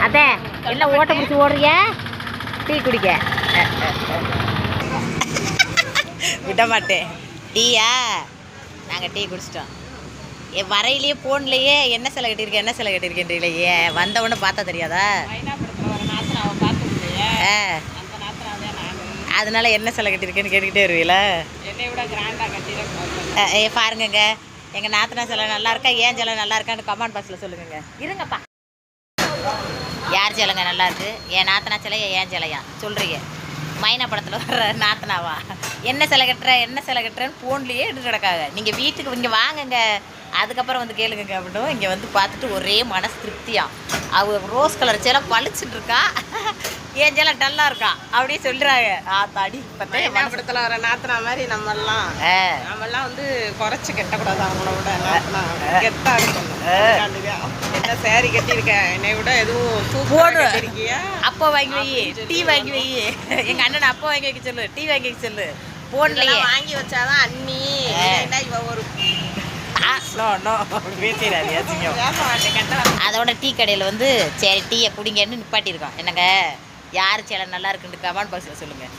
அதே எல்லாம் ஓட்ட பிடிச்சி ஓடுறிய டீ குடிக்க விட மாட்டேன். டீயா? நாங்கள் டீ குடிச்சிட்டோம். வரையிலேயே ஃபோன்லேயே என்ன சிலை கட்டியிருக்கேன் என்ன சிலை கட்டியிருக்கேன்றிலையே வந்தவொடனே பார்த்தா தெரியாதா? அதனால என்ன சிலை கட்டியிருக்கேன்னு கேட்டுக்கிட்டே வருவீல? பாருங்கங்க, எங்கள் நாத்தனா சிலை நல்லா இருக்கா ஏன் சிலை நல்லா இருக்கான்னு கமெண்ட் பாக்ஸில் சொல்லுங்கங்க. இருங்கப்பா, யார் சிலைங்க நல்லா இருக்கு? என் நாத்தனா சிலையா ஏன் சிலையா சொல்கிறீங்க? மைனா படத்தில் வர்ற நாத்தனாவா? என்ன சிலை கட்டுறேன்னு ஃபோன்லேயே எடுத்து கிடக்காங்க. நீங்கள் வீட்டுக்கு இங்கே வாங்குங்க, அதுக்கப்புறம் வந்து கேளுங்க அப்படின்னும். இங்கே வந்து பார்த்துட்டு ஒரே மனசு திருப்தியாக ரோஸ் கலர் சேலை பளிச்சுட்டு இருக்கா, ஏன் சேலை டல்லாக இருக்கா அப்படியே சொல்கிறாங்க. தடி படத்தில் வர நாத்தனா மாதிரி நம்மெல்லாம் வந்து குறைச்சி கட்டக்கூடாது. அவங்கள விட நாத்தனா கெத்தா இருக்கணும். என்ன சேரீ கட்டியிருக்கேன், என்னை விட எதுவும் போடு. அப்போ வாங்கி வை, டீ வாங்கி வை. எங்கள் அண்ணனை அப்போ வாங்கி வைக்க சொல்லு, டீ வாங்கி வைக்க சொல்லு. போன்லையே வாங்கி வச்சாதான் அண்ணி இவ ஒரு அதோட டீ கடையில் வந்து சரி டீயை குடிங்கன்னு நிப்பாட்டியிருக்கோம். என்னங்க, யார் சேலை நல்லா இருக்குன்னு கமெண்ட் பாக்ஸில் சொல்லுங்கள்.